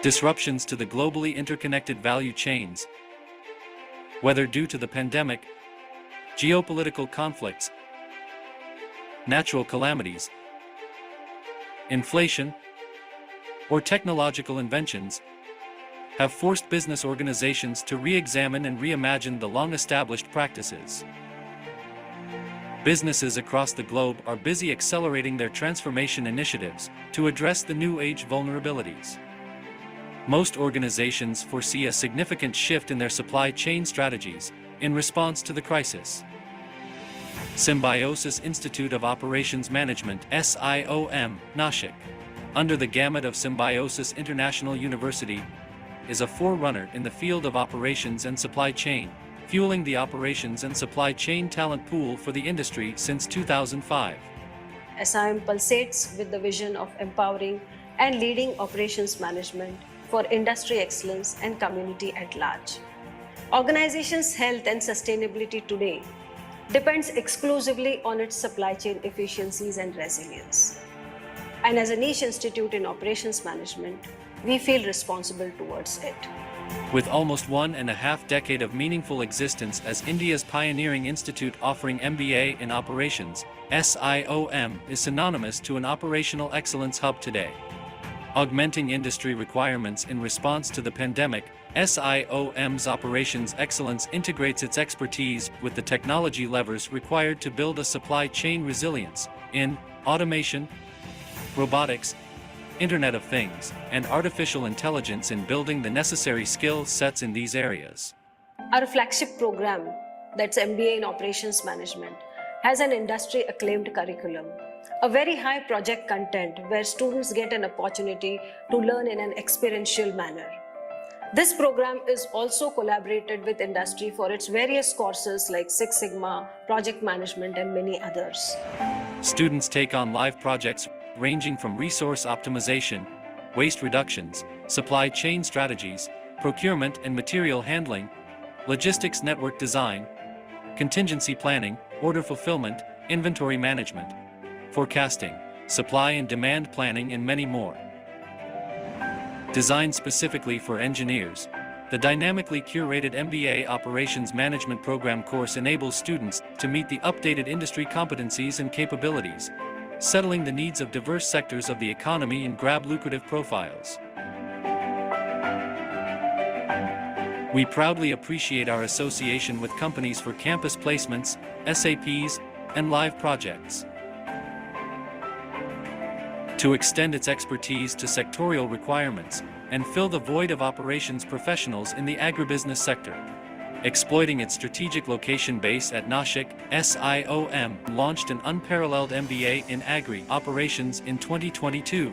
disruptions to the globally interconnected value chains, whether due to the pandemic, geopolitical conflicts, natural calamities, inflation, or technological inventions, have forced business organizations to re-examine and reimagine the long-established practices. Businesses across the globe are busy accelerating their transformation initiatives to address the new age vulnerabilities. Most organizations foresee a significant shift in their supply chain strategies in response to the crisis. Symbiosis Institute of Operations Management (SIOM), Nashik, under the gamut of Symbiosis International University, is a forerunner in the field of operations and supply chain, fueling the operations and supply chain talent pool for the industry since 2005. SIOM pulsates with the vision of empowering and leading operations management for industry excellence and community at large. Organizations' health and sustainability today depends exclusively on its supply chain efficiencies and resilience. And as a niche institute in operations management, we feel responsible towards it. With almost 1.5 decades of meaningful existence as India's pioneering institute offering MBA in operations, SIOM is synonymous to an operational excellence hub today. Augmenting industry requirements in response to the pandemic, SIOM's operations excellence integrates its expertise with the technology levers required to build a supply chain resilience in automation, robotics, Internet of Things, and artificial intelligence in building the necessary skill sets in these areas. Our flagship program, that's MBA in Operations Management, has an industry-acclaimed curriculum, a very high project content where students get an opportunity to learn in an experiential manner. This program is also collaborated with industry for its various courses like Six Sigma, project management, and many others. Students take on live projects ranging from resource optimization, waste reductions, supply chain strategies, procurement and material handling, logistics network design, contingency planning, order fulfillment, inventory management, forecasting, supply and demand planning, and many more. Designed specifically for engineers, the dynamically curated MBA Operations Management Program course enables students to meet the updated industry competencies and capabilities, settling the needs of diverse sectors of the economy and grab lucrative profiles. We proudly appreciate our association with companies for campus placements, SAPs, and live projects. To extend its expertise to sectorial requirements and fill the void of operations professionals in the agribusiness sector. Exploiting its strategic location base at Nashik, SIOM launched an unparalleled MBA in Agri Operations in 2022,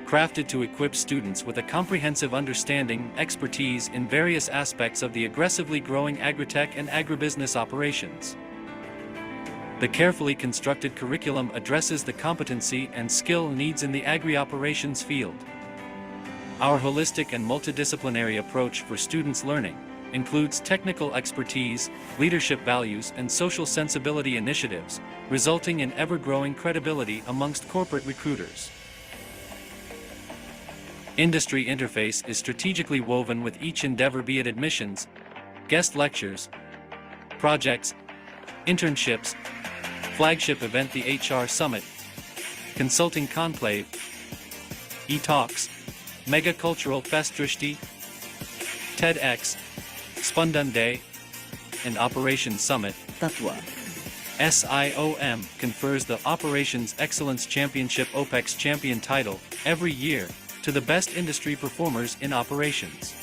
crafted to equip students with a comprehensive understanding, expertise in various aspects of the aggressively growing agritech and agribusiness operations. The carefully constructed curriculum addresses the competency and skill needs in the agri-operations field. Our holistic and multidisciplinary approach for students' learning includes technical expertise, leadership values, and social sensibility initiatives, resulting in ever-growing credibility amongst corporate recruiters. Industry interface is strategically woven with each endeavor, be it admissions, guest lectures, projects, internships, flagship event the HR Summit, consulting conclave, e-talks, mega cultural fest Drishti, TEDx, Spundan Day, and Operations Summit. Tatwa. SIOM confers the Operations Excellence Championship OPEX Champion title every year to the best industry performers in operations.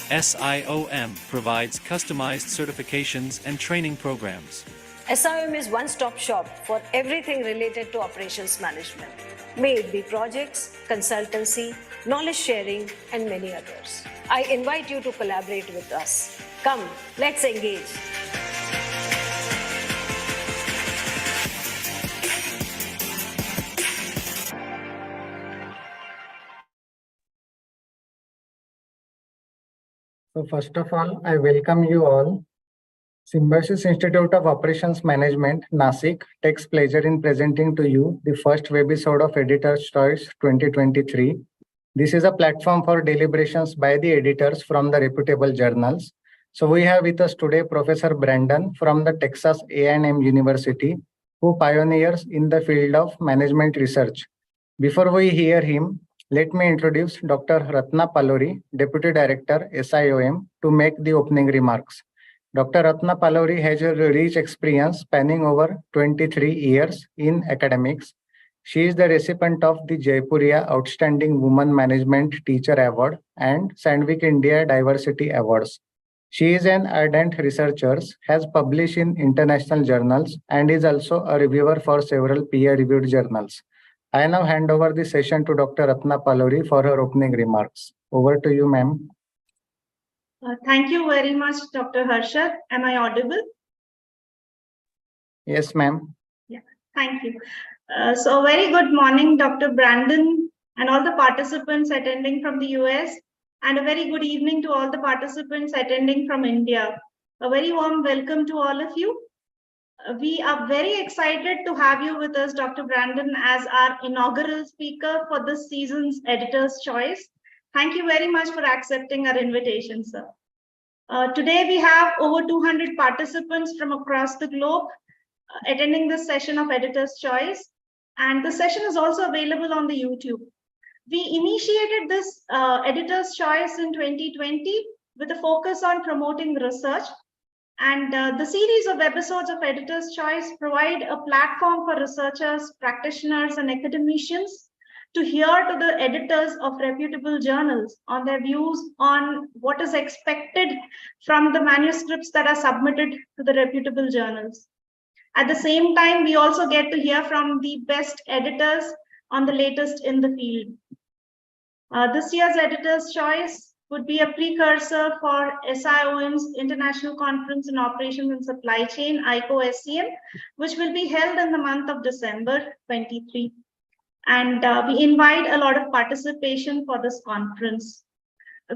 SIOM provides customized certifications and training programs. SIOM is one-stop shop for everything related to operations management, may it be projects, consultancy, knowledge sharing, and many others. I invite you to collaborate with us. Come, let's engage. So first of all, I welcome you all. Symbiosis Institute of Operations Management, Nashik, takes pleasure in presenting to you the first webisode of Editor's Choice 2023. This is a platform for deliberations by the editors from the reputable journals. So we have with us today Professor Brandon from the Texas A&M University, who pioneers in the field of management research. Before we hear him, let me introduce Dr. Ratna Palori, Deputy Director, SIOM, to make the opening remarks. Dr. Ratna Palori has a rich experience spanning over 23 years in academics. She is the recipient of the Jaipuriya Outstanding Woman Management Teacher Award and Sandvik India Diversity Awards. She is an ardent researcher, has published in international journals, and is also a reviewer for several peer-reviewed journals. I now hand over the session to Dr. Ratna Palori for her opening remarks. Over to you, ma'am. Thank you very much, Dr. Harshad. Am I audible? Yes, ma'am. Yeah, thank you. So very good morning, Dr. Brandon and all the participants attending from the US, and a very good evening to all the participants attending from India. A very warm welcome to all of you. We are very excited to have you with us, Dr. Brandon, as our inaugural speaker for this season's Editor's Choice. Thank you very much for accepting our invitation, sir. Today we have over 200 participants from across the globe attending this session of Editor's Choice, and the session is also available on the YouTube. We initiated this Editor's Choice in 2020 with a focus on promoting research, and the series of episodes of Editor's Choice provide a platform for researchers, practitioners, and academicians to hear to the editors of reputable journals on their views on what is expected from the manuscripts that are submitted to the reputable journals. At the same time, we also get to hear from the best editors on the latest in the field. This year's Editor's Choice would be a precursor for SIOM's International Conference in Operations and Supply Chain, ICO-SCM, which will be held in the month of December 23. And we invite a lot of participation for this conference.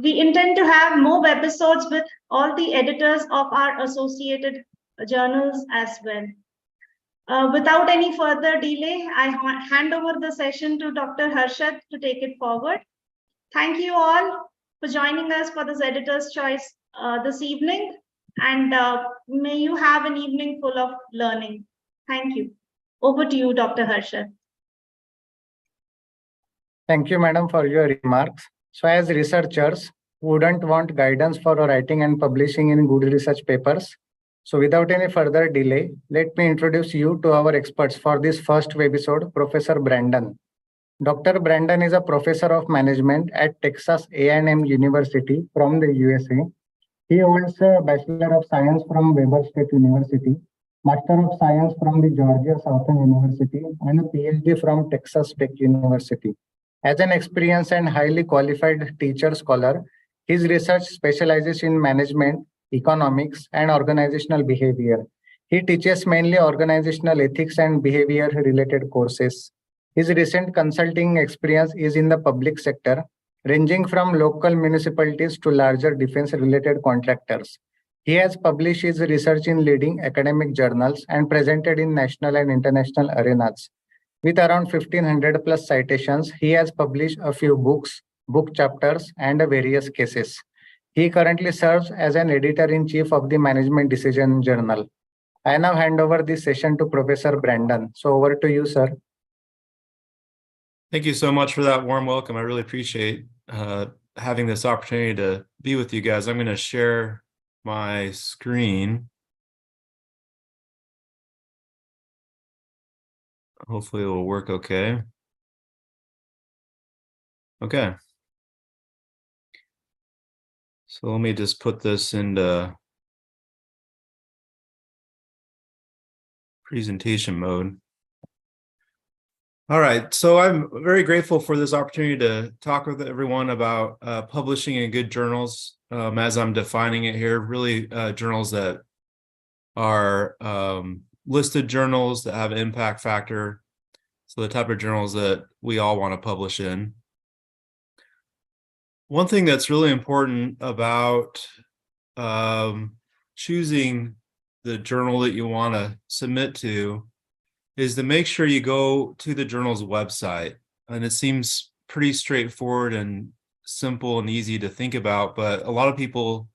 We intend to have more webisodes with all the editors of our associated journals as well. Without any further delay, I hand over the session to Dr. Harshad to take it forward. Thank you all for joining us for this Editor's Choice this evening, and may you have an evening full of learning. Thank you. Over to you, Dr. Harshad. Thank you, madam, for your remarks. So as researchers who wouldn't want guidance for writing and publishing in good research papers, so without any further delay, let me introduce you to our experts for this first webisode, Professor Brandon. Dr. Brandon is a professor of management at Texas A&M University from the USA. He holds a Bachelor of Science from Weber State University, Master of Science from the Georgia Southern University, and a PhD from Texas Tech University. As an experienced and highly qualified teacher-scholar, his research specializes in management, economics, and organizational behavior. He teaches mainly organizational ethics and behavior-related courses. His recent consulting experience is in the public sector, ranging from local municipalities to larger defense-related contractors. He has published his research in leading academic journals and presented in national and international arenas. With around 1,500 plus citations, he has published a few books, book chapters, and various cases. He currently serves as an editor-in-chief of the Management Decision Journal. I now hand over this session to Professor Brandon. So over to you, sir. Thank you so much for that warm welcome. I really appreciate having this opportunity to be with you guys. I'm going to share my screen. Hopefully it will work okay. Okay. So let me just put this into presentation mode. All right, so I'm very grateful for this opportunity to talk with everyone about publishing in good journals, as I'm defining it here, really journals that are listed journals that have an impact factor. So the type of journals that we all want to publish in. One thing that's really important about choosing the journal that you want to submit to is to make sure you go to the journal's website. And it seems pretty straightforward and simple and easy to think about, but a lot of people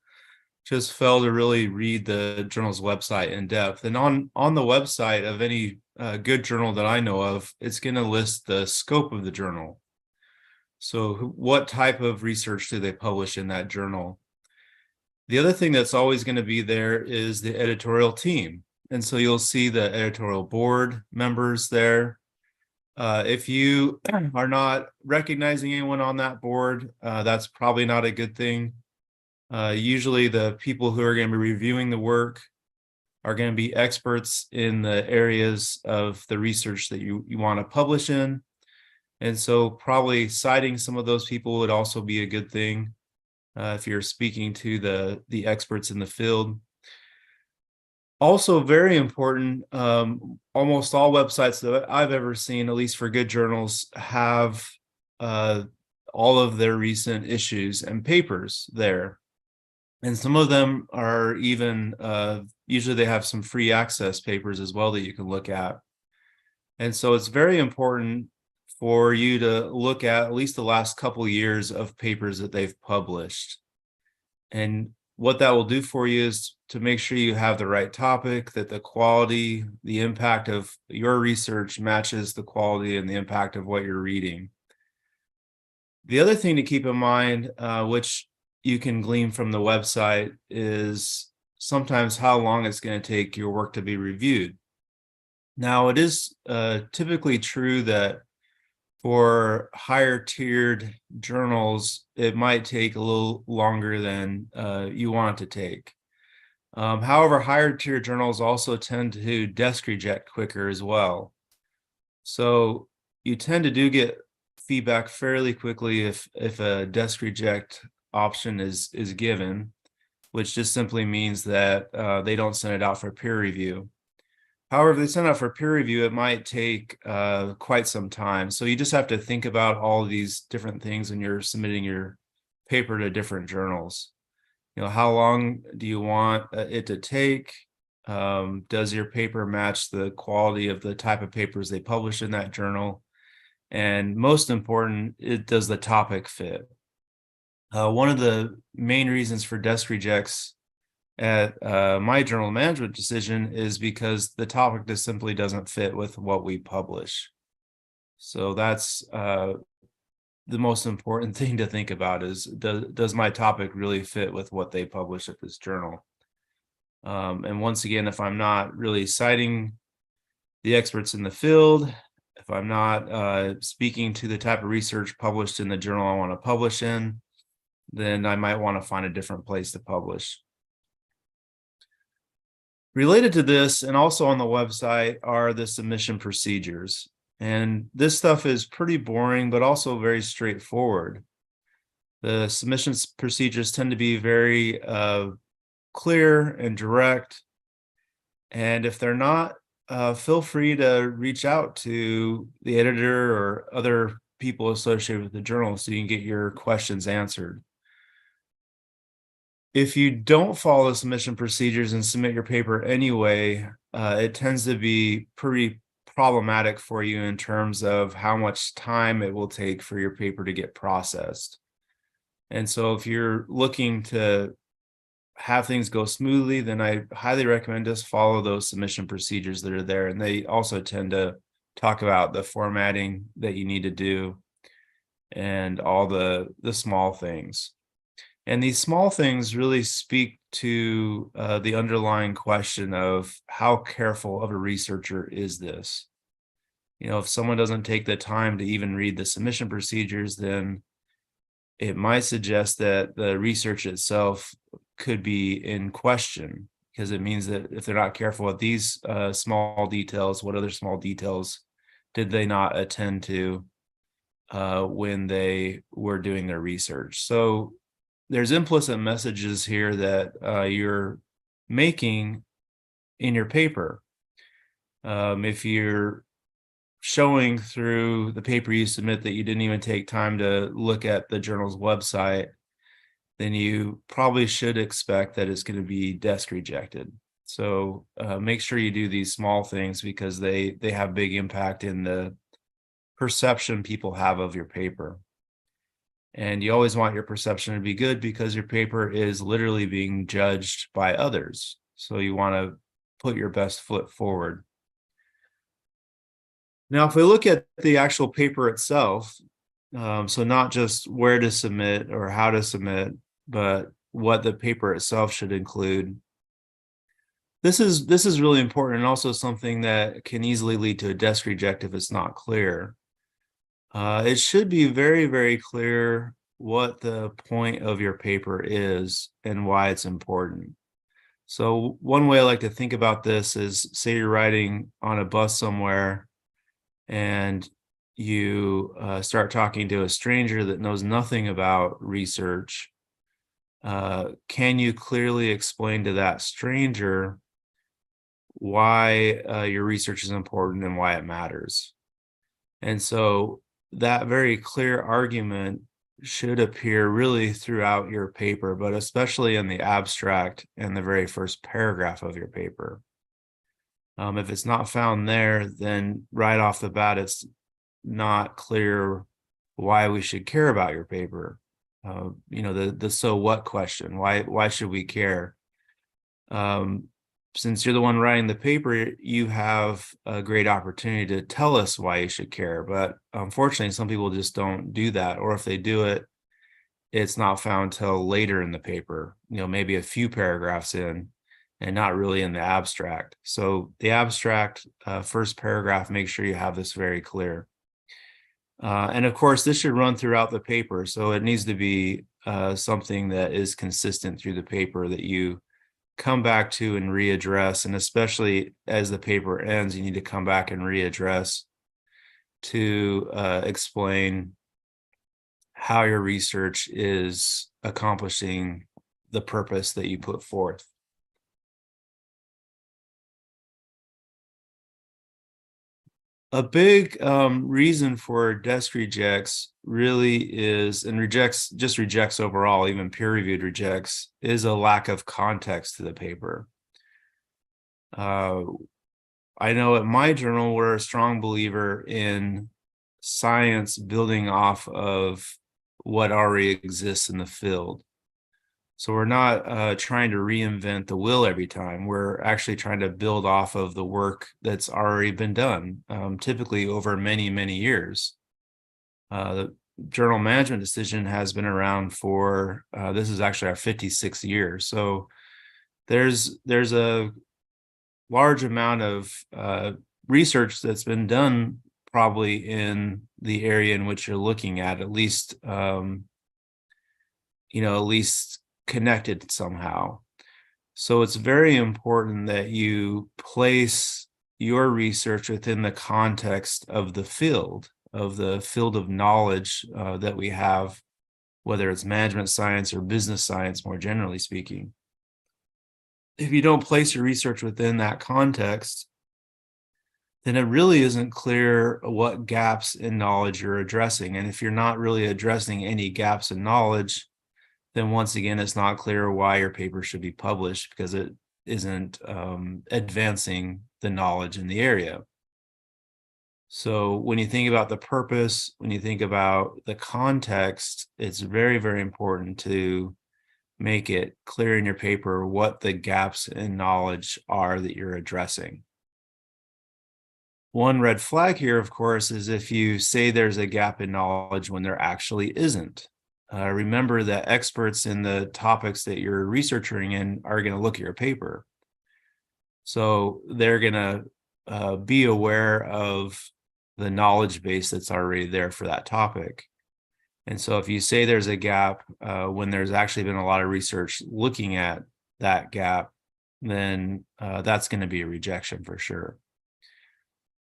just fail to really read the journal's website in depth. And on the website of any good journal that I know of, it's going to list the scope of the journal. So what type of research do they publish in that journal? The other thing that's always going to be there is the editorial team. And so you'll see the editorial board members there. If you are not recognizing anyone on that board, that's probably not a good thing. Usually the people who are going to be reviewing the work are going to be experts in the areas of the research that you want to publish in. And so probably citing some of those people would also be a good thing if you're speaking to the experts in the field. Also very important, almost all websites that I've ever seen, at least for good journals, have all of their recent issues and papers there. And some of them are even, usually they have some free access papers as well that you can look at. And so it's very important for you to look at least the last couple of years of papers that they've published. And what that will do for you is to make sure you have the right topic, that the quality, the impact of your research matches the quality and the impact of what you're reading. The other thing to keep in mind, which you can glean from the website, is sometimes how long it's going to take your work to be reviewed. Now, it is typically true that for higher tiered journals, it might take a little longer than you want it to take. However, higher tier journals also tend to desk reject quicker as well. So you tend to get feedback fairly quickly if a desk reject option is given, which just simply means that they don't send it out for peer review. However, if they send out for peer review, it might take quite some time. So you just have to think about all of these different things when you're submitting your paper to different journals. You know, how long do you want it to take? Does your paper match the quality of the type of papers they publish in that journal? And most important, does the topic fit? One of the main reasons for desk rejects at my journal management decision is because the topic just simply doesn't fit with what we publish. So that's the most important thing to think about is, does my topic really fit with what they publish at this journal? And once again, if I'm not really citing the experts in the field, if I'm not speaking to the type of research published in the journal I want to publish in, then I might want to find a different place to publish. Related to this, and also on the website, are the submission procedures. And this stuff is pretty boring, but also very straightforward. The submission procedures tend to be very clear and direct. And if they're not, feel free to reach out to the editor or other people associated with the journal so you can get your questions answered. If you don't follow the submission procedures and submit your paper anyway, it tends to be pretty problematic for you in terms of how much time it will take for your paper to get processed. And so if you're looking to have things go smoothly, then I highly recommend just follow those submission procedures that are there. And they also tend to talk about the formatting that you need to do and all the small things. And these small things really speak to the underlying question of how careful of a researcher is this? You know, if someone doesn't take the time to even read the submission procedures, then it might suggest that the research itself could be in question, because it means that if they're not careful with these small details, what other small details did they not attend to when they were doing their research? So there's implicit messages here that you're making in your paper. If you're showing through the paper you submit that you didn't even take time to look at the journal's website, then you probably should expect that it's going to be desk rejected. So make sure you do these small things because they have big impact in the perception people have of your paper. And you always want your perception to be good because your paper is literally being judged by others. So you want to put your best foot forward. Now, if we look at the actual paper itself, so not just where to submit or how to submit, but what the paper itself should include. This is really important, and also something that can easily lead to a desk reject if it's not clear. It should be very, very clear what the point of your paper is and why it's important. So one way I like to think about this is, say you're riding on a bus somewhere and you start talking to a stranger that knows nothing about research. Can you clearly explain to that stranger why your research is important and why it matters? And so that very clear argument should appear really throughout your paper, but especially in the abstract and the very first paragraph of your paper. If it's not found there, then right off the bat, it's not clear why we should care about your paper. The so what question, why should we care? Since you're the one writing the paper, you have a great opportunity to tell us why you should care. But unfortunately, some people just don't do that. Or if they do it, it's not found till later in the paper, maybe a few paragraphs in and not really in the abstract. So the abstract first paragraph, make sure you have this very clear. And of course, this should run throughout the paper. So it needs to be something that is consistent through the paper that you come back to and readdress. And especially as the paper ends, you need to come back and readdress to explain how your research is accomplishing the purpose that you put forth. A big reason for desk rejects really is, and rejects overall, even peer-reviewed rejects, is a lack of context to the paper. I know at my journal, we're a strong believer in science building off of what already exists in the field. So we're not trying to reinvent the wheel every time. We're actually trying to build off of the work that's already been done, typically over many, many years. The journal management decision has been around for, this is actually our 56th year. So there's a large amount of research that's been done probably in the area in which you're looking at least, at least connected somehow. So it's very important that you place your research within the context of the field of knowledge that we have, whether it's management science or business science, more generally speaking. If you don't place your research within that context, then it really isn't clear what gaps in knowledge you're addressing. And if you're not really addressing any gaps in knowledge, then once again, it's not clear why your paper should be published, because it isn't advancing the knowledge in the area. So when you think about the purpose, when you think about the context, it's very, very important to make it clear in your paper what the gaps in knowledge are that you're addressing. One red flag here, of course, is if you say there's a gap in knowledge when there actually isn't. Remember that experts in the topics that you're researching in are going to look at your paper. So they're going to be aware of the knowledge base that's already there for that topic. And so if you say there's a gap when there's actually been a lot of research looking at that gap, then that's going to be a rejection for sure.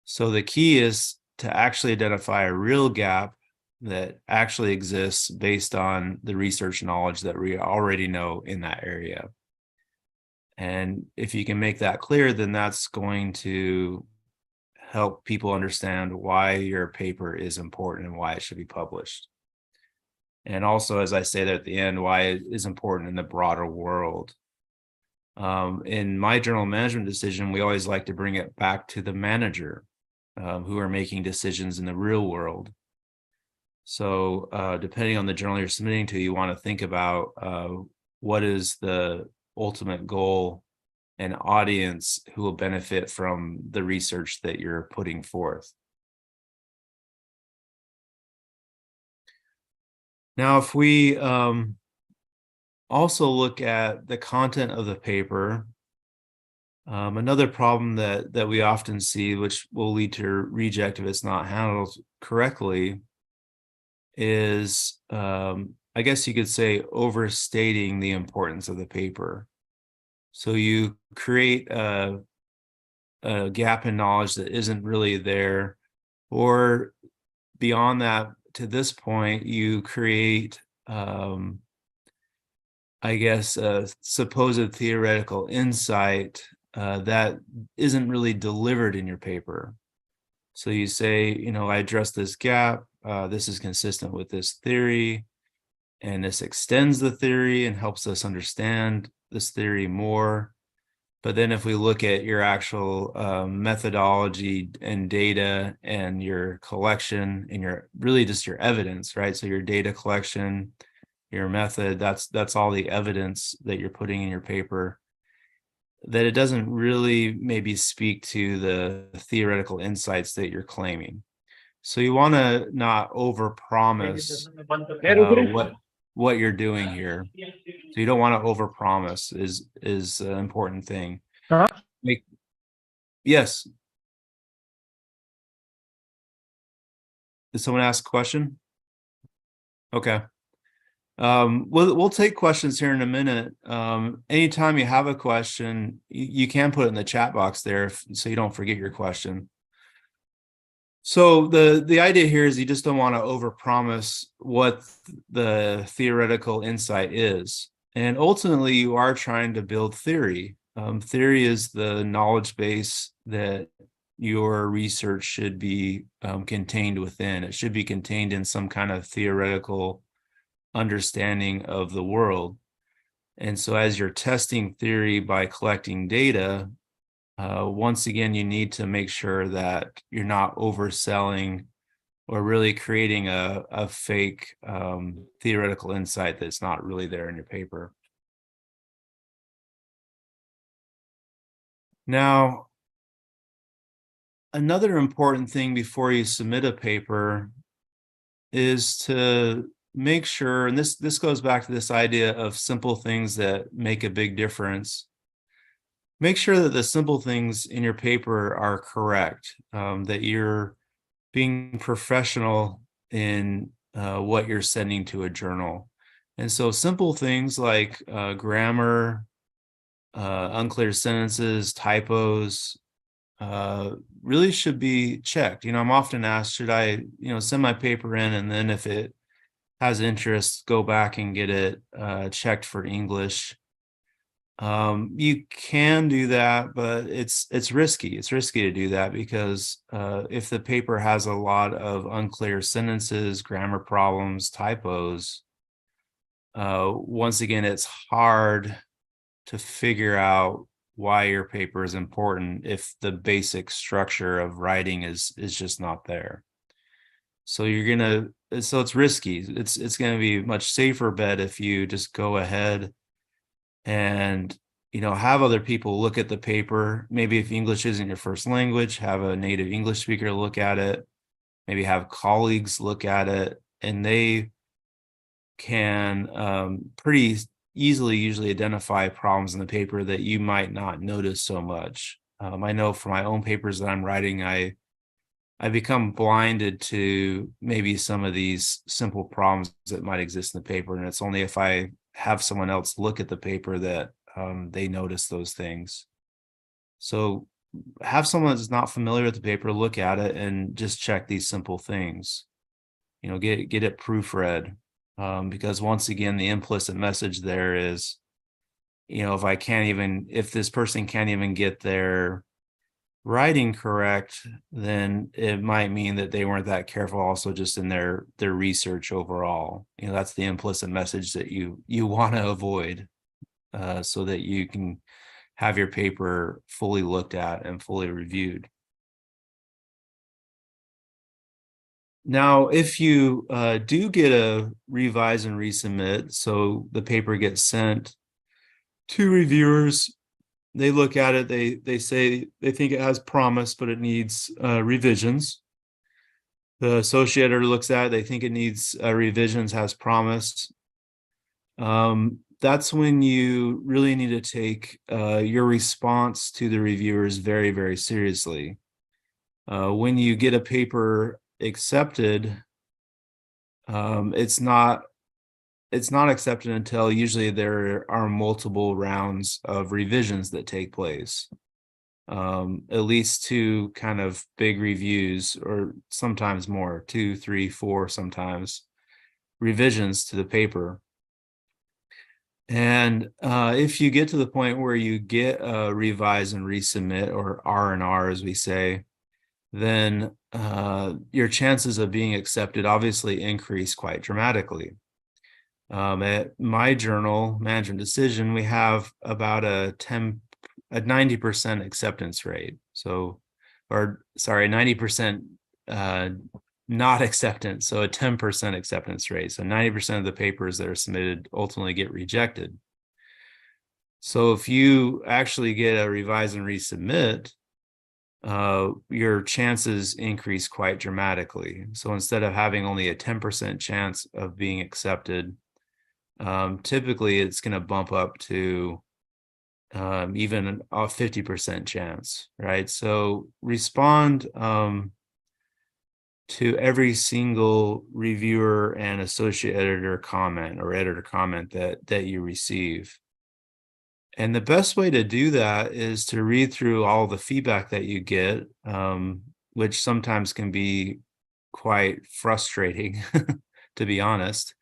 So the key is to actually identify a real gap that actually exists based on the research knowledge that we already know in that area. And if you can make that clear, then that's going to help people understand why your paper is important and why it should be published. And also, as I say there at the end, why it is important in the broader world. In my journal management decision, we always like to bring it back to the manager. who are making decisions in the real world. So depending on the journal you're submitting to, you want to think about what is the ultimate goal and audience who will benefit from the research that you're putting forth. Now, if we also look at the content of the paper, another problem that we often see, which will lead to reject if it's not handled correctly, is I guess you could say overstating the importance of the paper. So you create a gap in knowledge that isn't really there, or beyond that, to this point, you create, I guess, a supposed theoretical insight that isn't really delivered in your paper. So you say, I address this gap. This is consistent with this theory, and this extends the theory and helps us understand this theory more. But then if we look at your actual methodology and data and your collection and your really just your evidence, right? So your data collection, your method, that's all the evidence that you're putting in your paper, that it doesn't really maybe speak to the theoretical insights that you're claiming. So you want to not overpromise what you're doing here. So you don't want to overpromise is an important thing. Yes. Did someone ask a question? Okay. We'll take questions here in a minute. Anytime you have a question, you can put it in the chat box there so you don't forget your question. So the idea here is you just don't want to overpromise what the theoretical insight is. And ultimately, you are trying to build theory. Theory is the knowledge base that your research should be contained within. It should be contained in some kind of theoretical understanding of the world. And so as you're testing theory by collecting data, once again, you need to make sure that you're not overselling or really creating a fake theoretical insight that's not really there in your paper. Now, another important thing before you submit a paper is to make sure, and this goes back to this idea of simple things that make a big difference. Make sure that the simple things in your paper are correct, that you're being professional in what you're sending to a journal. And so simple things like grammar, unclear sentences, typos, really should be checked. I'm often asked, should I, send my paper in, and then if it has interest, go back and get it checked for English. You can do that, but it's risky. It's risky to do that because if the paper has a lot of unclear sentences, grammar problems, typos, once again, it's hard to figure out why your paper is important if the basic structure of writing is just not there. So so it's risky. It's gonna be a much safer bet if you just go ahead and have other people look at the paper. Maybe if English isn't your first language, have a native English speaker look at it. Maybe have colleagues look at it, and they can pretty easily usually identify problems in the paper that you might not notice so much. I know for my own papers that I'm writing, I become blinded to maybe some of these simple problems that might exist in the paper. And it's only if I have someone else look at the paper that they notice those things. So have someone that's not familiar with the paper look at it and just check these simple things. Get it proofread. Because once again, the implicit message there is, if this person can't even get their writing correct, then it might mean that they weren't that careful also just in their research overall. That's the implicit message that you want to avoid, so that you can have your paper fully looked at and fully reviewed. Now, if you do get a revise and resubmit, so the paper gets sent to reviewers, they look at it, they say they think it has promise, but it needs revisions. The associator looks at it, they think it needs revisions, has promised. That's when you really need to take your response to the reviewers very, very seriously. When you get a paper accepted, it's not accepted until usually there are multiple rounds of revisions that take place. At least 2 kind of big reviews, or sometimes more, 2, 3, 4 sometimes, revisions to the paper. And if you get to the point where you get a revise and resubmit, or R&R as we say, then your chances of being accepted obviously increase quite dramatically. At my journal, Management Decision, we have about a 90% acceptance rate. So, or sorry, 90% not acceptance, so a 10% acceptance rate. So 90% of the papers that are submitted ultimately get rejected. So if you actually get a revise and resubmit, your chances increase quite dramatically. So instead of having only a 10% chance of being accepted, typically it's going to bump up to even a 50% chance, right? So respond to every single reviewer and associate editor comment or editor comment that you receive. And the best way to do that is to read through all the feedback that you get, which sometimes can be quite frustrating, to be honest.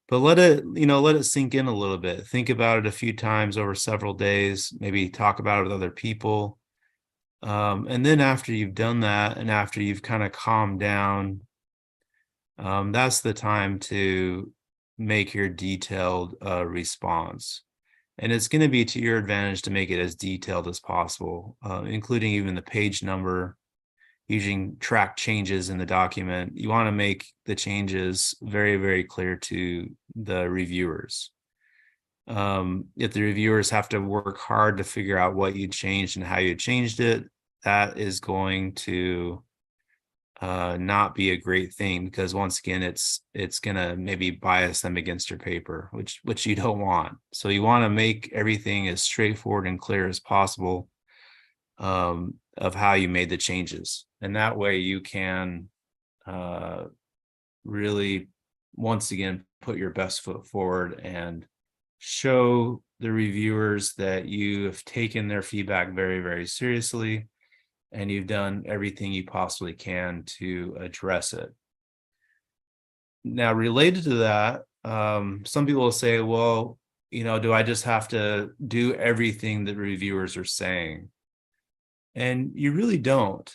But let it sink in a little bit. Think about it a few times over several days, maybe talk about it with other people. And then after you've done that, and after you've kind of calmed down, that's the time to make your detailed response. And it's going to be to your advantage to make it as detailed as possible, including even the page number, using track changes in the document. You want to make the changes very, very clear to the reviewers. If the reviewers have to work hard to figure out what you changed and how you changed it, that is going to not be a great thing, because once again, it's gonna maybe bias them against your paper, which you don't want. So you want to make everything as straightforward and clear as possible of how you made the changes, and that way you can really, once again, put your best foot forward and show the reviewers that you have taken their feedback very, very seriously, and you've done everything you possibly can to address it. Now, related to that, some people will say, well, do I just have to do everything that reviewers are saying? And you really don't.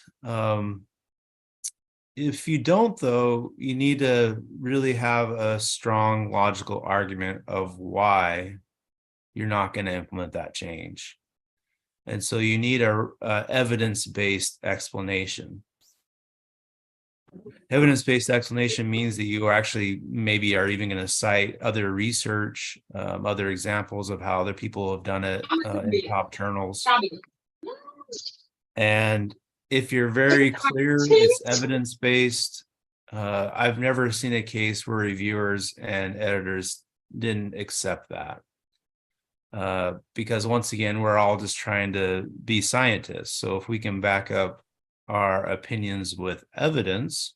If you don't, though, you need to really have a strong logical argument of why you're not going to implement that change. And so you need a evidence-based explanation. Evidence-based explanation means that you are actually maybe are even going to cite other research, other examples of how other people have done it in top journals. And if you're very clear, it's evidence-based. I've never seen a case where reviewers and editors didn't accept that. Because once again, we're all just trying to be scientists. So if we can back up our opinions with evidence,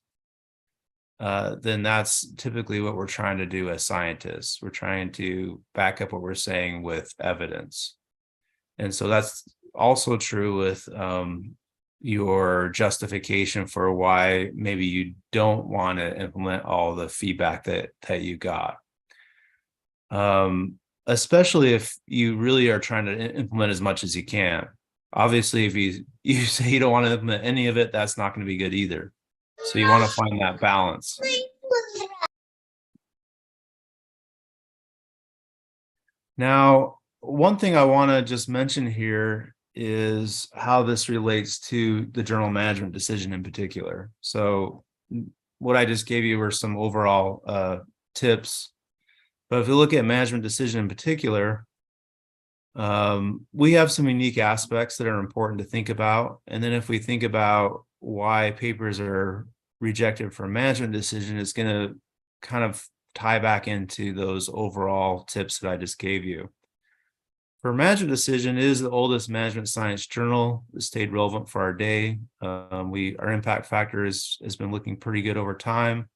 then that's typically what we're trying to do as scientists. We're trying to back up what we're saying with evidence. And so that's also true with your justification for why maybe you don't want to implement all the feedback that you got. Especially if you really are trying to implement as much as you can. Obviously, if you say you don't want to implement any of it, that's not going to be good either. So you want to find that balance. Now, one thing I want to just mention here is how this relates to the journal management decision in particular. So what I just gave you were some overall tips. But if you look at management decision in particular, we have some unique aspects that are important to think about. And then if we think about why papers are rejected for management decision, it's going to kind of tie back into those overall tips that I just gave you. For management decision, it is the oldest management science journal. It stayed relevant for our day. Our impact factor has been looking pretty good over time.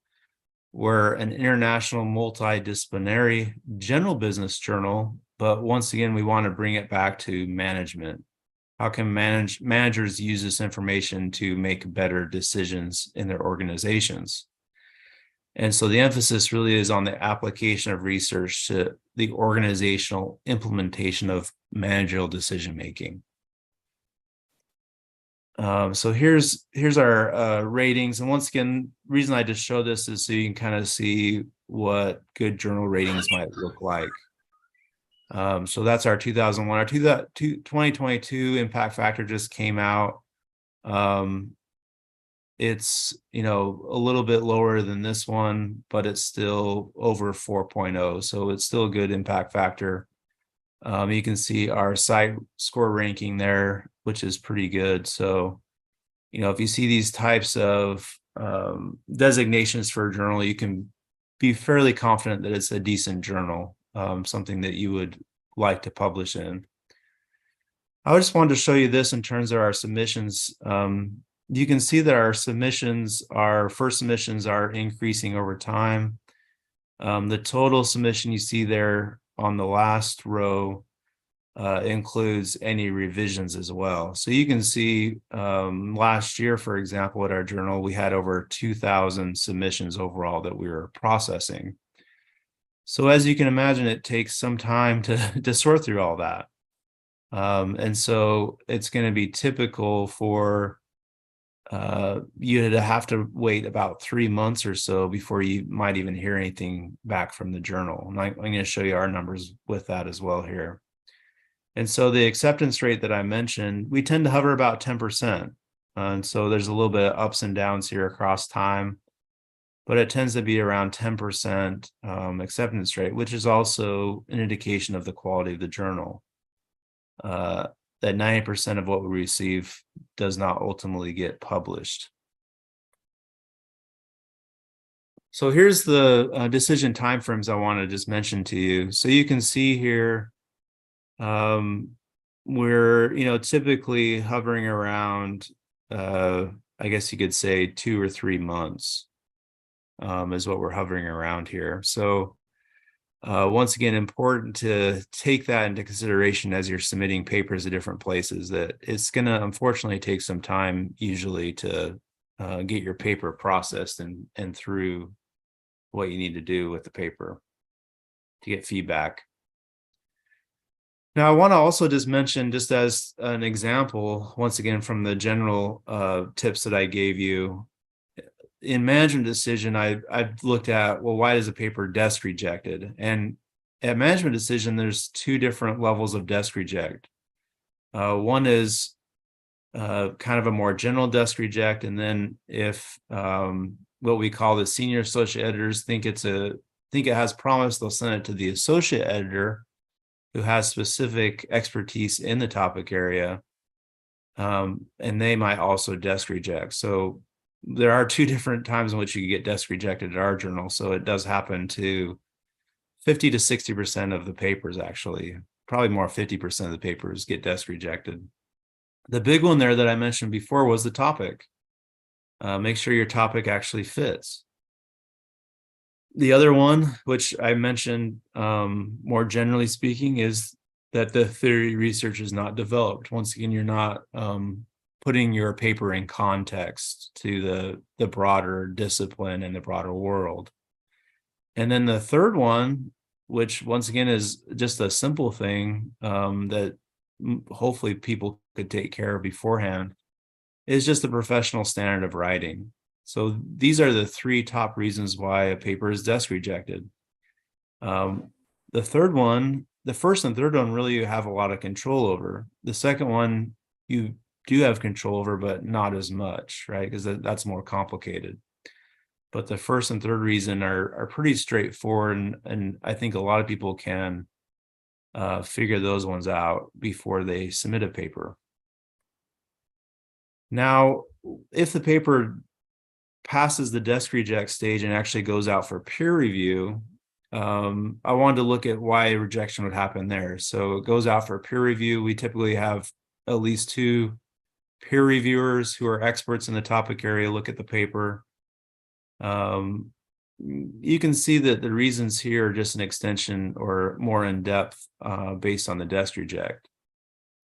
We're an international multidisciplinary general business journal, but once again, we want to bring it back to management. How can managers use this information to make better decisions in their organizations? And so the emphasis really is on the application of research to the organizational implementation of managerial decision making. So here's our ratings. And once again, the reason I just show this is so you can kind of see what good journal ratings might look like. So that's our 2001. Our 2022 impact factor just came out. It's, a little bit lower than this one, but it's still over 4.0. So it's still a good impact factor. You can see our site score ranking there, which is pretty good. So, if you see these types of designations for a journal, you can be fairly confident that it's a decent journal, something that you would like to publish in. I just wanted to show you this in terms of our submissions. You can see that our first submissions are increasing over time. The total submission you see there on the last row includes any revisions as well. So you can see last year, for example, at our journal, we had over 2,000 submissions overall that we were processing. So as you can imagine, it takes some time to sort through all that. And so it's going to be typical for you to have to wait about 3 months or so before you might even hear anything back from the journal. And I'm going to show you our numbers with that as well here. And so the acceptance rate that I mentioned, we tend to hover about 10%. And so there's a little bit of ups and downs here across time, but it tends to be around 10% acceptance rate, which is also an indication of the quality of the journal. That 90% of what we receive does not ultimately get published. So here's the decision timeframes I want to just mention to you. So you can see here, we're typically hovering around, I guess you could say 2 or 3 months is what we're hovering around here. So once again, important to take that into consideration as you're submitting papers to different places, that it's going to unfortunately take some time usually to get your paper processed and through what you need to do with the paper to get feedback. Now, I want to also just mention, just as an example, once again, from the general tips that I gave you, in management decision, I've looked at, well, why is a paper desk rejected? And at management decision, there's 2 different levels of desk reject. One is kind of a more general desk reject. And then if what we call the senior associate editors think it has promise, they'll send it to the associate editor who has specific expertise in the topic area. And they might also desk reject. So there are 2 different times in which you get desk rejected at our journal. So it does happen to 50 to 60% of the papers, actually, probably more 50% of the papers get desk rejected. The big one there that I mentioned before was the topic. Make sure your topic actually fits. The other one, which I mentioned more generally speaking, is that the theory research is not developed. Once again, you're not putting your paper in context to the broader discipline and the broader world. And then the third one, which once again is just a simple thing that hopefully people could take care of beforehand, is just the professional standard of writing. So these are the 3 top reasons why a paper is desk rejected. The first and third one, really you have a lot of control over. The second one, you do have control over, but not as much, right? Because that's more complicated. But the first and third reason are pretty straightforward, and I think a lot of people can figure those ones out before they submit a paper. Now, if the paper passes the desk reject stage and actually goes out for peer review, I wanted to look at why rejection would happen there. So it goes out for peer review. We typically have at least 2 peer reviewers who are experts in the topic area look at the paper. You can see that the reasons here are just an extension or more in depth based on the desk reject.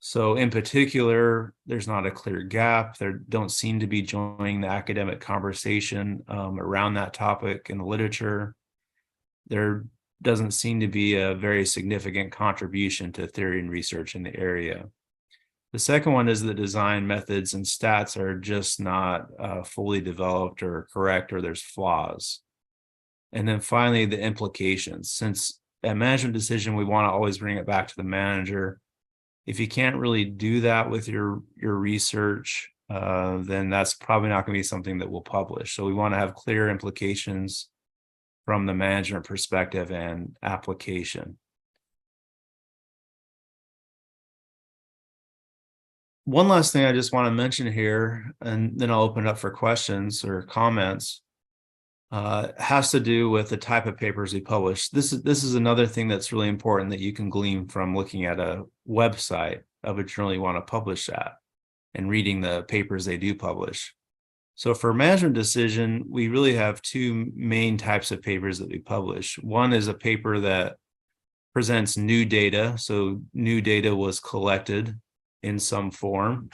So in particular, there's not a clear gap. There don't seem to be joining the academic conversation around that topic in the literature. There doesn't seem to be a very significant contribution to theory and research in the area. The second one is the design methods and stats are just not fully developed or correct, or there's flaws. And then finally, the implications. Since at management decision, we want to always bring it back to the manager. If you can't really do that with your research, then that's probably not going to be something that we'll publish. So we want to have clear implications from the management perspective and application. One last thing I just want to mention here, and then I'll open it up for questions or comments, has to do with the type of papers we publish. This is another thing that's really important that you can glean from looking at a website of a journal you want to publish at and reading the papers they do publish. So for management decision, we really have 2 main types of papers that we publish. One is a paper that presents new data. So new data was collected in some form.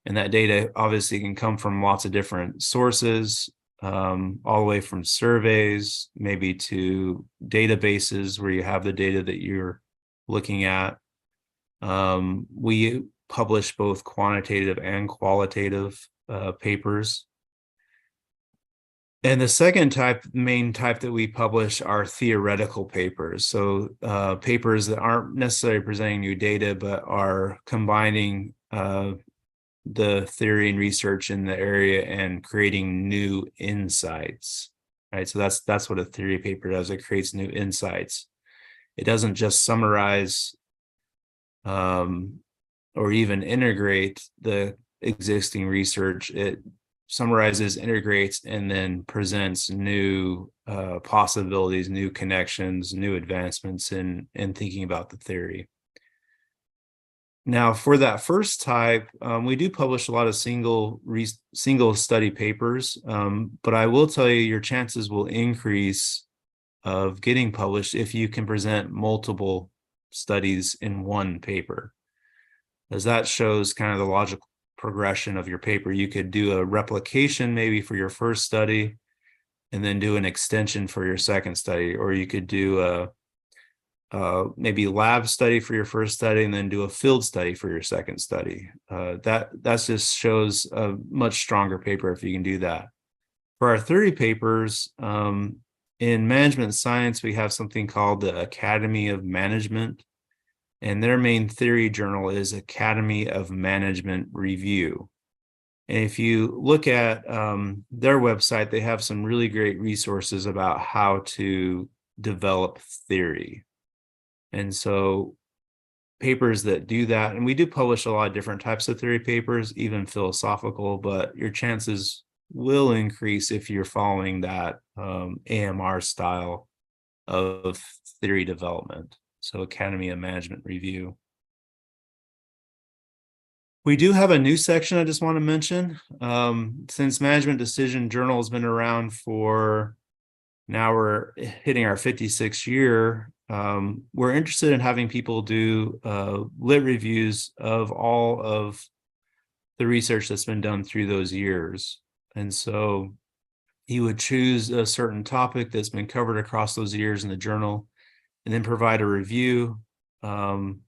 And that data obviously can come from lots of different sources, all the way from surveys, maybe to databases where you have the data that you're looking at. We publish both quantitative and qualitative papers. And the second main type that we publish are theoretical papers. So papers that aren't necessarily presenting new data, but are combining the theory and research in the area and creating new insights, right? So that's what a theory paper does. It creates new insights. It doesn't just summarize or even integrate the existing research. It summarizes, integrates, and then presents new possibilities, new connections, new advancements in thinking about the theory. Now, for that first type, we do publish a lot of single study papers, but I will tell you your chances will increase of getting published if you can present multiple studies in one paper, as that shows kind of the logical progression of your paper. You could do a replication maybe for your first study and then do an extension for your second study, or you could do a maybe lab study for your first study and then do a field study for your second study. That just shows a much stronger paper if you can do that. For our theory papers, in management science, we have something called the Academy of Management, and their main theory journal is Academy of Management Review. And if you look at their website, they have some really great resources about how to develop theory. And so papers that do that, and we do publish a lot of different types of theory papers, even philosophical, but your chances will increase if you're following that AMR style of theory development. So Academy of Management Review. We do have a new section I just want to mention. Since Management Decision Journal has been around for, now we're hitting our 56th year, we're interested in having people do lit reviews of all of the research that's been done through those years. And so you would choose a certain topic that's been covered across those years in the journal, and then provide a review from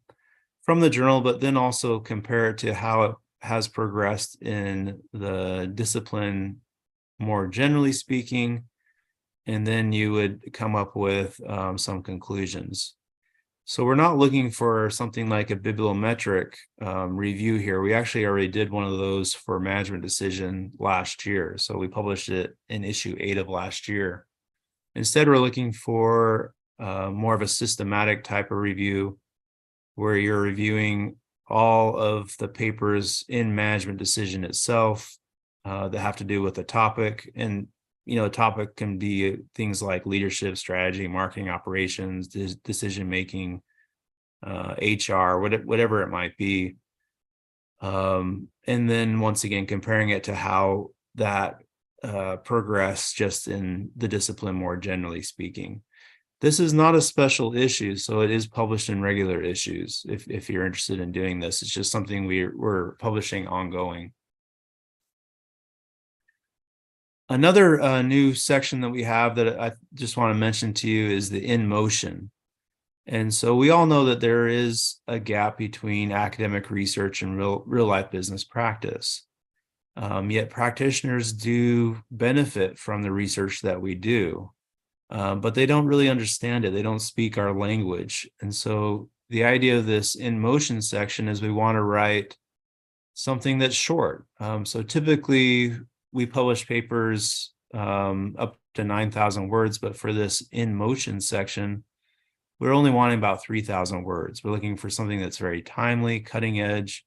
the journal, but then also compare it to how it has progressed in the discipline, more generally speaking, and then you would come up with some conclusions. So we're not looking for something like a bibliometric review here. We actually already did one of those for management decision last year. So we published it in issue 8 of last year. Instead, we're looking for more of a systematic type of review where you're reviewing all of the papers in management decision itself that have to do with the topic. And a topic can be things like leadership, strategy, marketing, operations, decision making, HR, whatever it might be. And then once again, comparing it to how that progressed just in the discipline more generally speaking. This is not a special issue, so it is published in regular issues. If you're interested in doing this, it's just something we're publishing ongoing. Another new section that we have that I just want to mention to you is the in motion. And so we all know that there is a gap between academic research and real life business practice. Yet practitioners do benefit from the research that we do, but they don't really understand it. They don't speak our language. And so the idea of this in motion section is we want to write something that's short. So typically we publish papers up to 9,000 words, but for this in motion section, we're only wanting about 3,000 words. We're looking for something that's very timely, cutting edge,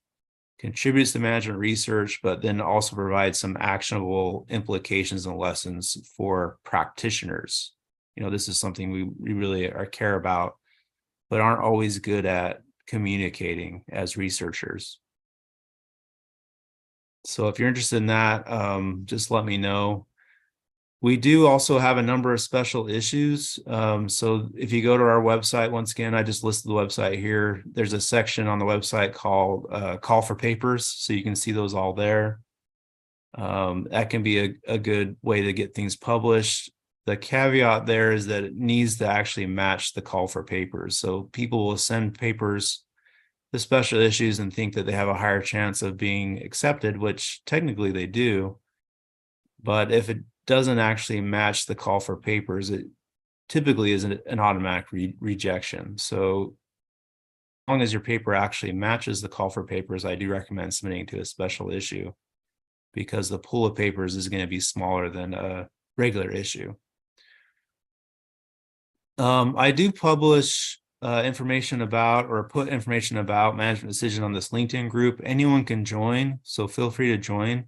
contributes to management research, but then also provides some actionable implications and lessons for practitioners. This is something we really care about, but aren't always good at communicating as researchers. So if you're interested in that, just let me know. We do also have a number of special issues. So if you go to our website, once again, I just listed the website here. There's a section on the website called Call for Papers. So you can see those all there. That can be a good way to get things published. The caveat there is that it needs to actually match the call for papers. So people will send papers to special issues and think that they have a higher chance of being accepted, which technically they do. But if it doesn't actually match the call for papers, it typically is an automatic rejection. So as long as your paper actually matches the call for papers, I do recommend submitting to a special issue because the pool of papers is going to be smaller than a regular issue. I do publish information about or put information about management decision on this LinkedIn group. Anyone can join, so feel free to join.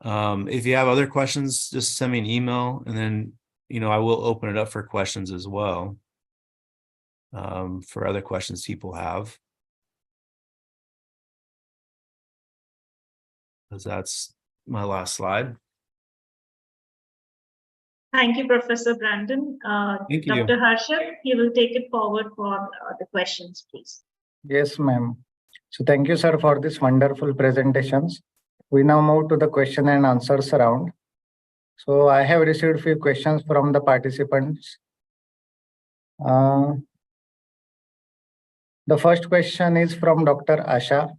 If you have other questions, just send me an email and then, I will open it up for questions as well. For other questions people have. Because that's my last slide. Thank you, Professor Brandon. Thank you. Dr. Harshad, you will take it forward for the questions, please. Yes, ma'am. So thank you, sir, for this wonderful presentations. We now move to the question and answers round. So I have received a few questions from the participants. The first question is from Dr. Asha.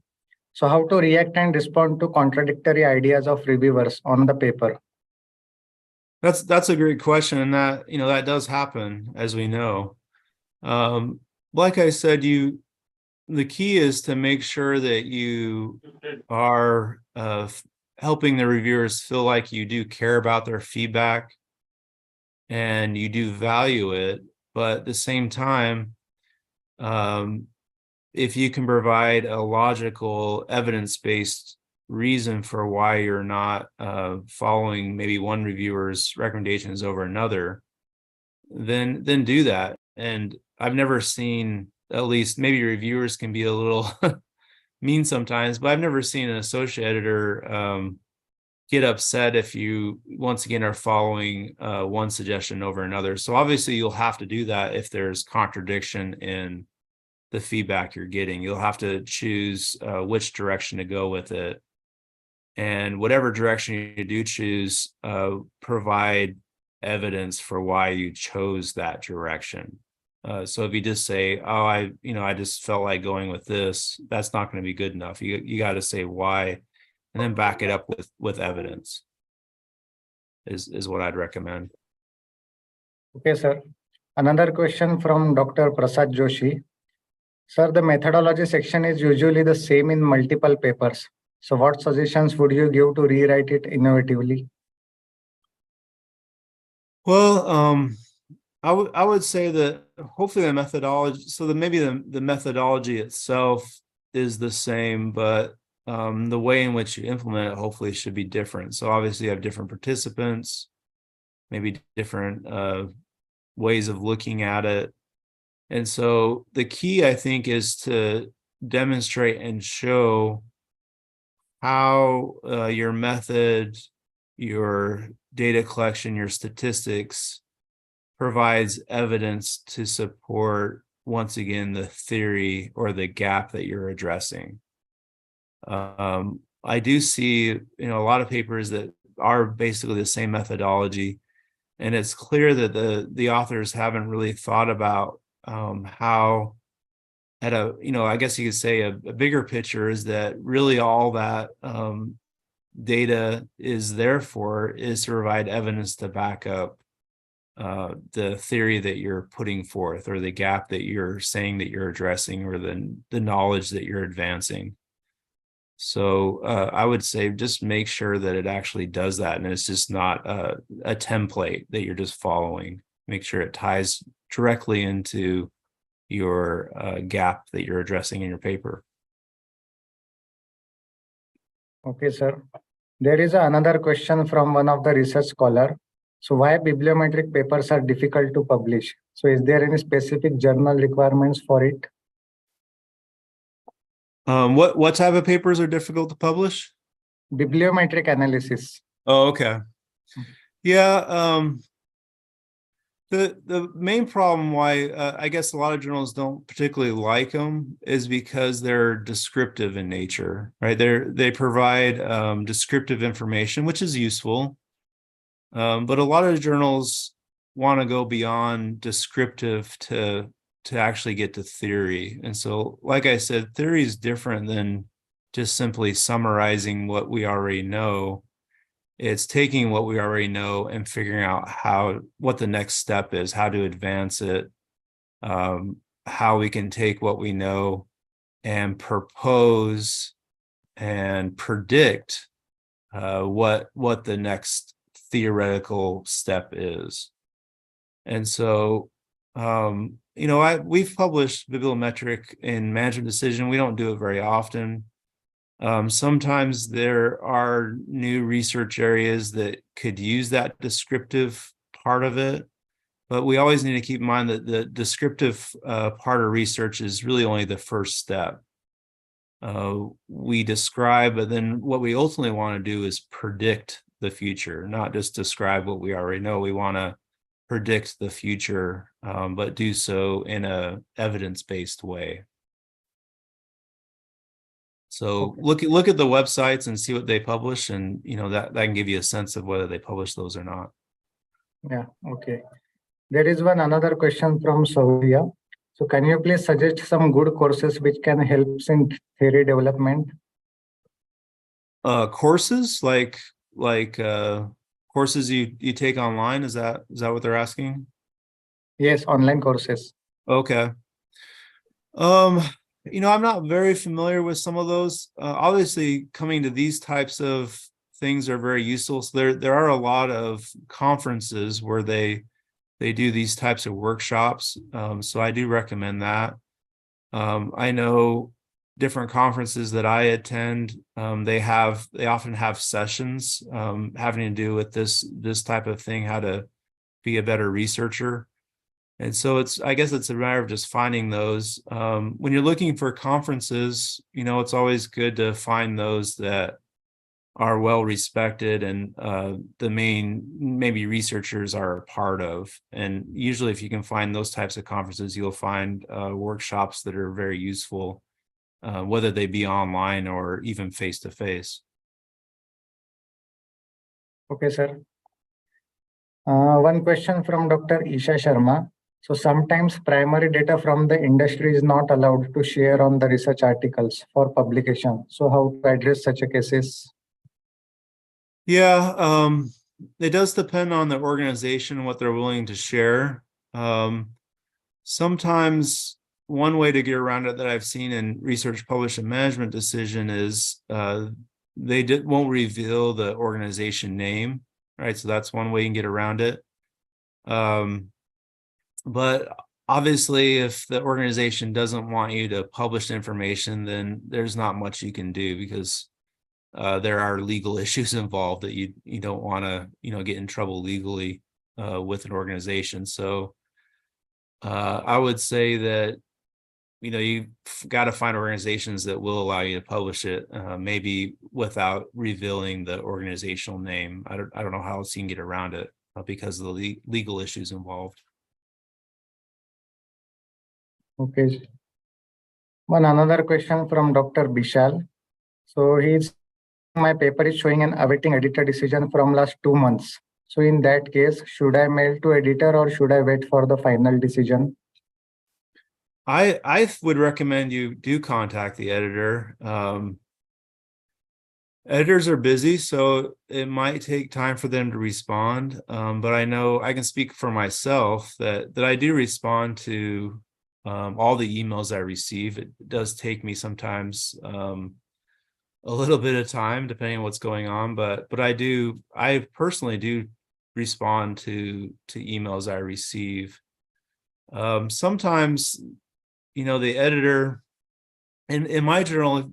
So how to react and respond to contradictory ideas of reviewers on the paper? That's a great question, and that that does happen, as we know. Like I said, the key is to make sure that you are helping the reviewers feel like you do care about their feedback and you do value it, but at the same time, if you can provide a logical, evidence-based reason for why you're not following maybe one reviewer's recommendations over another, then do that. And I've never seen, at least maybe reviewers can be a little mean sometimes, but I've never seen an associate editor get upset if you once again are following one suggestion over another. So obviously you'll have to do that if there's contradiction in the feedback you're getting. You'll have to choose which direction to go with it. And whatever direction you do choose, provide evidence for why you chose that direction. So if you just say, oh, I just felt like going with this, that's not going to be good enough. You got to say why, and then back it up with evidence is what I'd recommend. Okay, sir. Another question from Dr. Prasad Joshi. Sir, the methodology section is usually the same in multiple papers. So what suggestions would you give to rewrite it innovatively? Well, I would say that hopefully the methodology, so that maybe the methodology itself is the same, but the way in which you implement it hopefully should be different. So obviously you have different participants, maybe different ways of looking at it. And so the key, I think, is to demonstrate and show how your method, your data collection, your statistics provides evidence to support, once again, the theory or the gap that you're addressing. I do see, a lot of papers that are basically the same methodology, and it's clear that the authors haven't really thought about how, at a, I guess you could say a bigger picture is that really all that data is there for is to provide evidence to back up the theory that you're putting forth, or the gap that you're saying that you're addressing, or the knowledge that you're advancing. So I would say just make sure that it actually does that, and it's just not a template that you're just following. Make sure it ties directly into your gap that you're addressing in your paper. Okay, sir. There is another question from one of the research scholar. So why bibliometric papers are difficult to publish? So is there any specific journal requirements for it? What type of papers are difficult to publish? Bibliometric analysis. Oh, okay. Yeah. The main problem why I guess a lot of journals don't particularly like them is because they're descriptive in nature, right? They provide descriptive information, which is useful. But a lot of journals want to go beyond descriptive to actually get to theory. And so, like I said, theory is different than just simply summarizing what we already know. It's taking what we already know and figuring out what the next step is, how to advance it, how we can take what we know and propose and predict what the next theoretical step is. And so, we've published bibliometric in management decision. We don't do it very often. Sometimes there are new research areas that could use that descriptive part of it, but we always need to keep in mind that the descriptive part of research is really only the first step. We describe, but then what we ultimately want to do is predict the future, not just describe what we already know. We want to predict the future, but do so in a evidence-based way. So look at the websites and see what they publish, and that can give you a sense of whether they publish those or not. Yeah, okay. There is another question from Sophia. So can you please suggest some good courses which can help in theory development? Courses like courses you take online, is that what they're asking? Yes, online courses. Okay. I'm not very familiar with some of those. Obviously, coming to these types of things are very useful. So there are a lot of conferences where they do these types of workshops. So I do recommend that. I know different conferences that I attend, they often have sessions having to do with this type of thing, how to be a better researcher. And so I guess it's a matter of just finding those. When you're looking for conferences, it's always good to find those that are well respected and the main maybe researchers are a part of. And usually if you can find those types of conferences, you'll find workshops that are very useful, whether they be online or even face-to-face. Okay, sir. One question from Dr. Isha Sharma. So sometimes primary data from the industry is not allowed to share on the research articles for publication. So how to address such a cases? Yeah, it does depend on the organization and what they're willing to share. Sometimes one way to get around it that I've seen in research, publish, and management decision is they won't reveal the organization name, right? So that's one way you can get around it. But obviously, if the organization doesn't want you to publish information, then there's not much you can do, because there are legal issues involved that you don't want to get in trouble legally with an organization. So I would say that you've got to find organizations that will allow you to publish it, maybe without revealing the organizational name. I don't know how else you can get around it because of the legal issues involved. Okay. Another question from Dr. Bishal. So my paper is showing an awaiting editor decision from last 2 months. So in that case, should I mail to editor or should I wait for the final decision? I would recommend you do contact the editor. Editors are busy, so it might take time for them to respond. But I know I can speak for myself that I do respond to all the emails I receive. It does take me sometimes a little bit of time depending on what's going on, but I personally do respond to emails I receive. Sometimes the editor in my journal,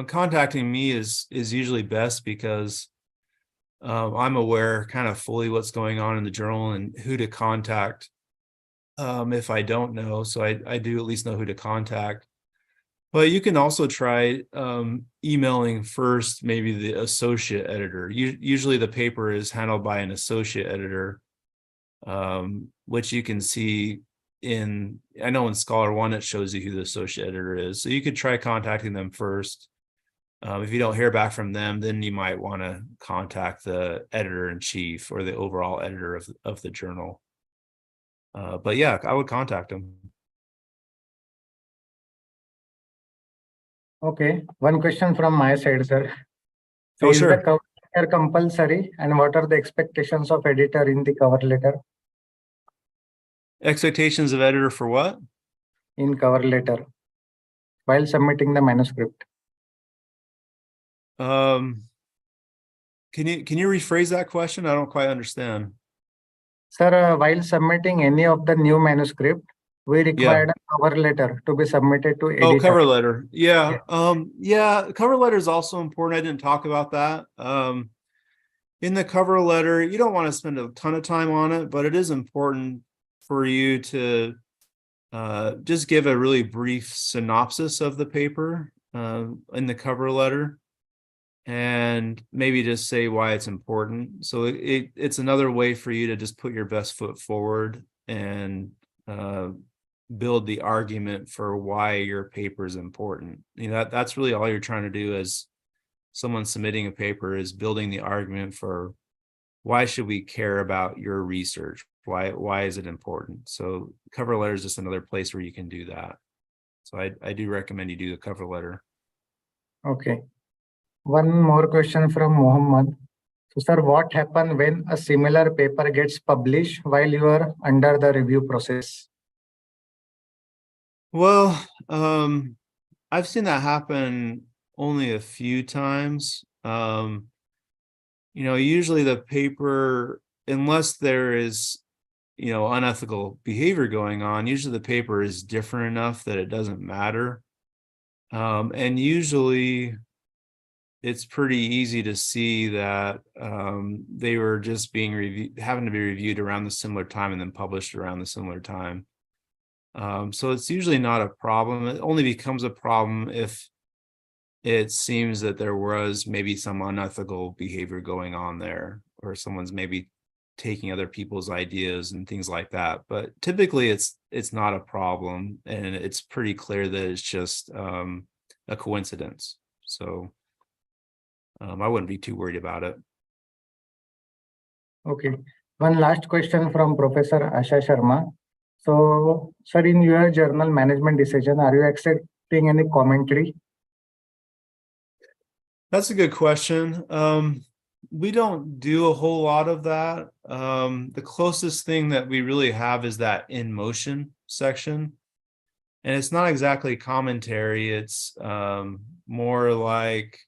contacting me is usually best, because I'm aware kind of fully what's going on in the journal and who to contact if I don't know. So I do at least know who to contact. But you can also try emailing first, maybe the associate editor. Usually the paper is handled by an associate editor, which you can see I know in Scholar One, it shows you who the associate editor is. So you could try contacting them first. If you don't hear back from them, then you might want to contact the editor-in-chief or the overall editor of the journal. But yeah, I would contact them. Okay, one question from my side, sir. So Oh, is the sure. cover letter compulsory, and what are the expectations of editor in the cover letter? Expectations of editor for what? In cover letter while submitting the manuscript. Can you rephrase that question? I don't quite understand. Sir, while submitting any of the new manuscript, we required a cover letter to be submitted to editor. Oh, cover letter. Yeah. Yeah, cover letter is also important. I didn't talk about that. In the cover letter, you don't want to spend a ton of time on it, but it is important for you to just give a really brief synopsis of the paper in the cover letter, and maybe just say why it's important. So it's another way for you to just put your best foot forward and build the argument for why your paper is important. That's really all you're trying to do as someone submitting a paper, is building the argument for why should we care about your research? Why is it important? So cover letter is just another place where you can do that. So I do recommend you do the cover letter. Okay. One more question from Mohammed. So sir, what happens when a similar paper gets published while you are under the review process? Well, I've seen that happen only a few times. Usually the paper, unless there is unethical behavior going on, usually the paper is different enough that it doesn't matter. And usually it's pretty easy to see that they were just having to be reviewed around the similar time and then published around the similar time. So it's usually not a problem. It only becomes a problem if it seems that there was maybe some unethical behavior going on there, or someone's maybe taking other people's ideas and things like that. But typically it's not a problem, and it's pretty clear that it's just a coincidence. So I wouldn't be too worried about it. Okay. One last question from Professor Asha Sharma. So, sir, in your journal management decision, are you accepting any commentary? That's a good question. We don't do a whole lot of that. The closest thing that we really have is that in motion section. And it's not exactly commentary. It's more like,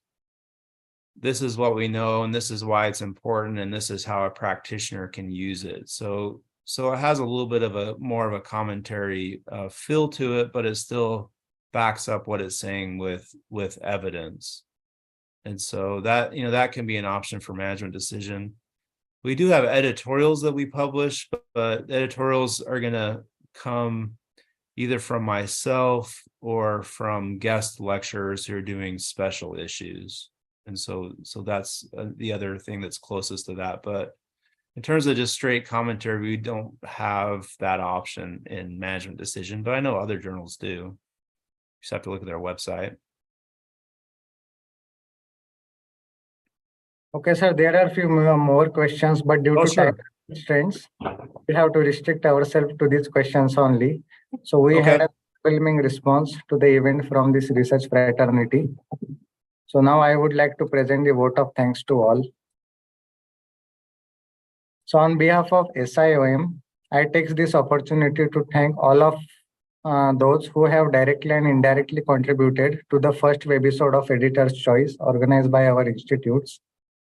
this is what we know, and this is why it's important, and this is how a practitioner can use it. So it has a little bit of a more of a commentary feel to it, but it still backs up what it's saying with evidence. And so that, that can be an option for management decision. We do have editorials that we publish, but editorials are going to come either from myself or from guest lecturers who are doing special issues. And so that's the other thing that's closest to that. But in terms of just straight commentary, we don't have that option in management decision, but I know other journals do. You just have to look at their website. Okay, sir, there are a few more questions, but due to time constraints, we have to restrict ourselves to these questions only. So we had a overwhelming response to the event from this research fraternity. So now I would like to present the vote of thanks to all. So on behalf of SIOM, I take this opportunity to thank all of those who have directly and indirectly contributed to the first webisode of Editor's Choice organized by our institutes.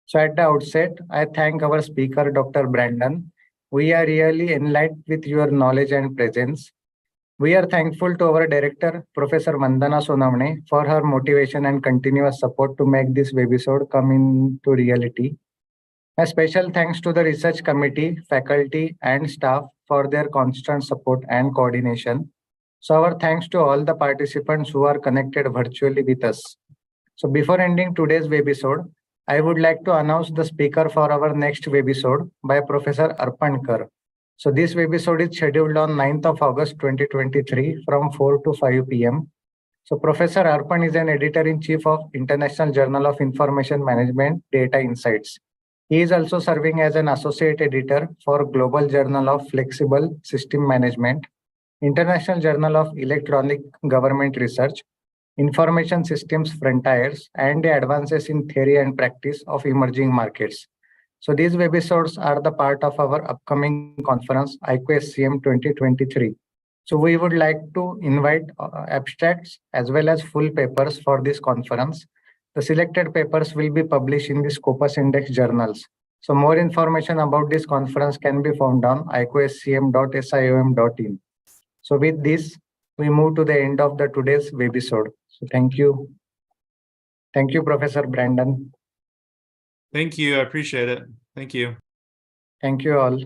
So at the outset, I thank our speaker, Dr. Brandon. We are really enlightened with your knowledge and presence. We are thankful to our director, Professor Vandana Sonamne, for her motivation and continuous support to make this webisode come into reality. A special thanks to the research committee, faculty, and staff for their constant support and coordination. So our thanks to all the participants who are connected virtually with us. So before ending today's webisode, I would like to announce the speaker for our next webisode by Professor Arpankar. So this webisode is scheduled on 9th of August 2023 from 4 to 5 p.m. So Professor Arpan is an editor-in-chief of International Journal of Information Management Data Insights. He is also serving as an associate editor for Global Journal of Flexible System Management, International Journal of Electronic Government Research, Information Systems Frontiers, and the Advances in Theory and Practice of Emerging Markets. So these webisodes are the part of our upcoming conference, SIOM 2023. So we would like to invite abstracts as well as full papers for this conference. The selected papers will be published in the Scopus Index journals. So more information about this conference can be found on icoscm.siom.in. So with this, we move to the end of today's webisode. So thank you. Thank you, Professor Brandon. Thank you. I appreciate it. Thank you. Thank you all.